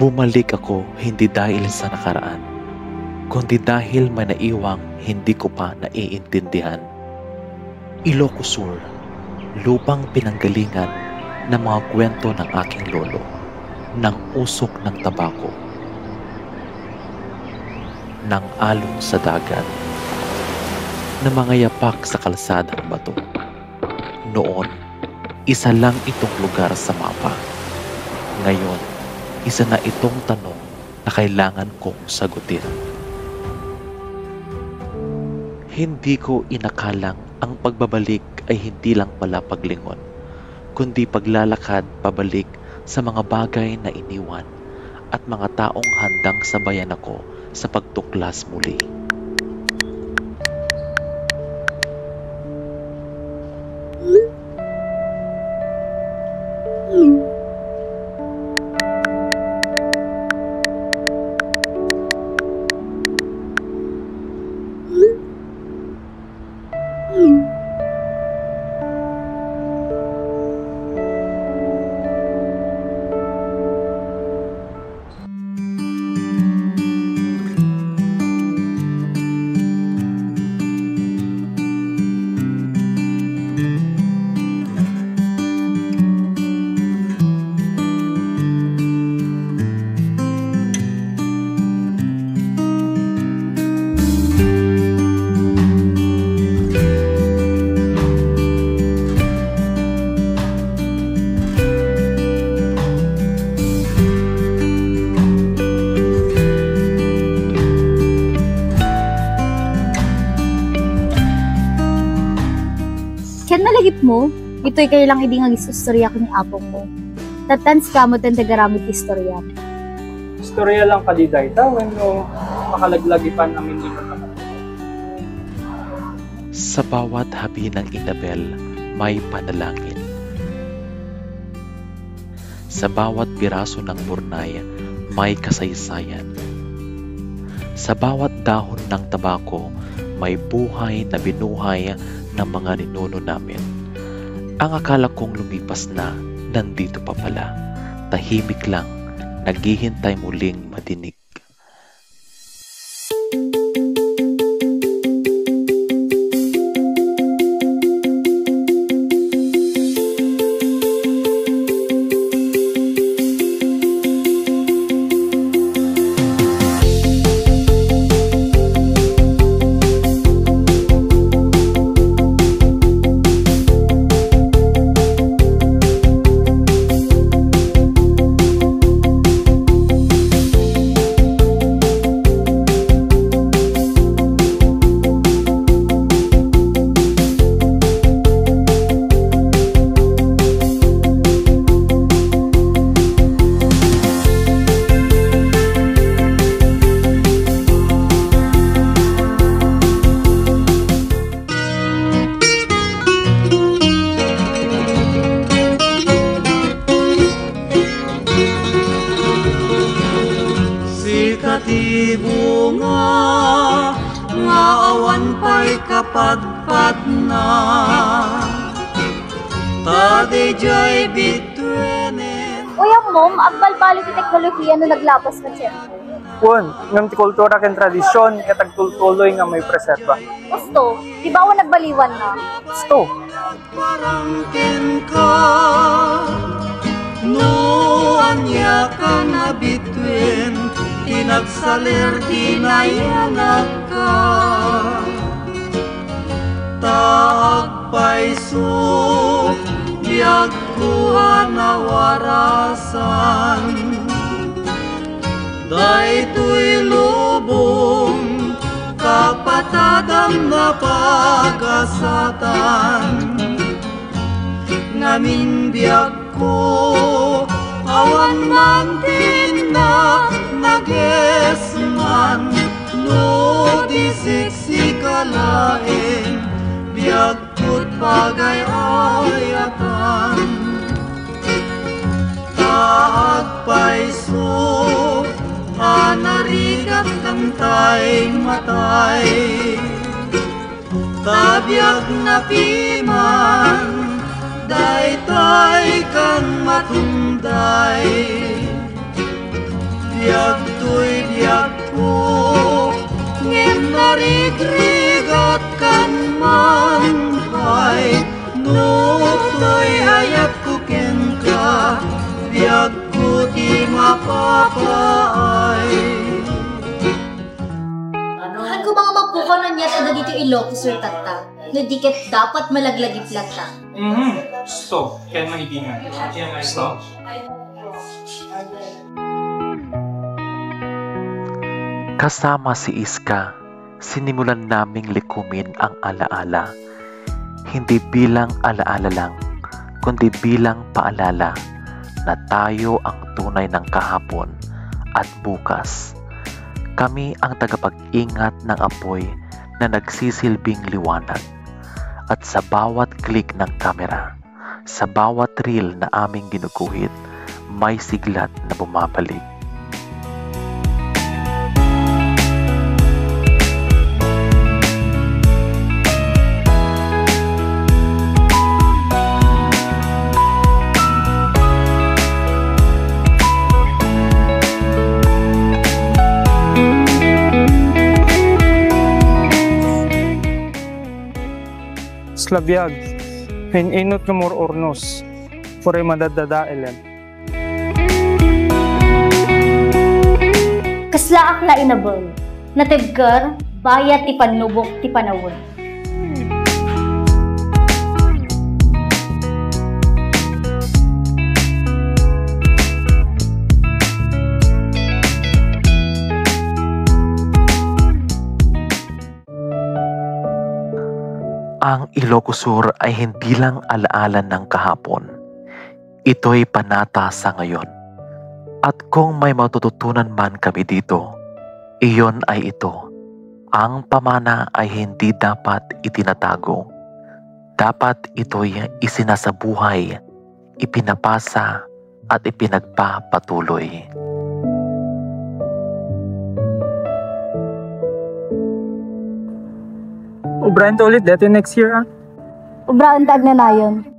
Bumalik ako hindi dahil sa nakaraan, kundi dahil may naiwang hindi ko pa naiintindihan. Ilocos Sur, lupang pinanggalingan ng mga kwento ng aking lolo, ng usok ng tabako, ng alon sa dagat, ng mga yapak sa kalsadang bato. Noon, isa lang itong lugar sa mapa. Ngayon, isa na itong tanong na kailangan kong sagutin. Hindi ko inakalang ang pagbabalik ay hindi lang pala paglingon, kundi paglalakad pabalik sa mga bagay na iniwan at mga taong handang sabayan ako sa pagtuklas muli. Ken nalagip mo, ito'y kayo lang hindi nga istorya ko ni apong mo. Tatans ka mo tan tagaramit istorya. Istorya lang ka di dayta, wenno makalaglagipan amin ino naman. Sa bawat habi ng Inabel, may panalangin. Sa bawat piraso ng burnay, may kasaysayan. Sa bawat dahon ng tabako, may buhay na binuhay ng mga ninuno namin. Ang akala kong lumipas na, nandito pa pala. Tahimik lang, naghihintay muling madinig. Bunga nga awan pa'y kapadpad na tadejay bitwenin. Uy, ang mom, agbalbalo ti teknolohiya no naglapas ka cellphone. Kun, ngam ti kultura ken tradisyon katagtultuloy nga may preserba. Gusto, di ba nagbaliwan na? Gusto. Parangkin ka no anya ka na bitwen inagsalir dinayanak ka taagpaiso biag kuha na warasan daytoy lubong kapatadam na pagasatan ngamin biag ko awan man tinna nagesman no disisikalaeng biagkut pagayayatan taagpaiso anarigat kantay matay tabiag na piman daytay kang matunday to'y ayat kuken ka, biag ko ti mapapaay. Han ko mga magpukanan niya at dito Ilocos Sur tata. No diket dapat malaglagip lang ta. Stop. Kaya mahigingan. Stop. Kasama si Iska, sinimulan naming likumin ang alaala. Hindi bilang alaala lang, kundi bilang paalala na tayo ang tunay ng kahapon at bukas. Kami ang tagapag-ingat ng apoy na nagsisilbing liwanag. At sa bawat click ng kamera, sa bawat reel na aming ginuguhit, may siglat na bumabalik. Slavyag. Hininot ka mor ornos. Pure madadadaelen. Kaslaak la inabon. Natibgar, bayat ti panubok ti panawon. Ang Ilocos Sur ay hindi lang alaala ng kahapon. Ito'y panata sa ngayon. At kung may matututunan man kami dito, iyon ay ito. Ang pamana ay hindi dapat itinatago. Dapat ito'y isinasabuhay, ipinapasa at ipinagpapatuloy. Ubrahan to ulit dati next year Ubraan tag na nayon.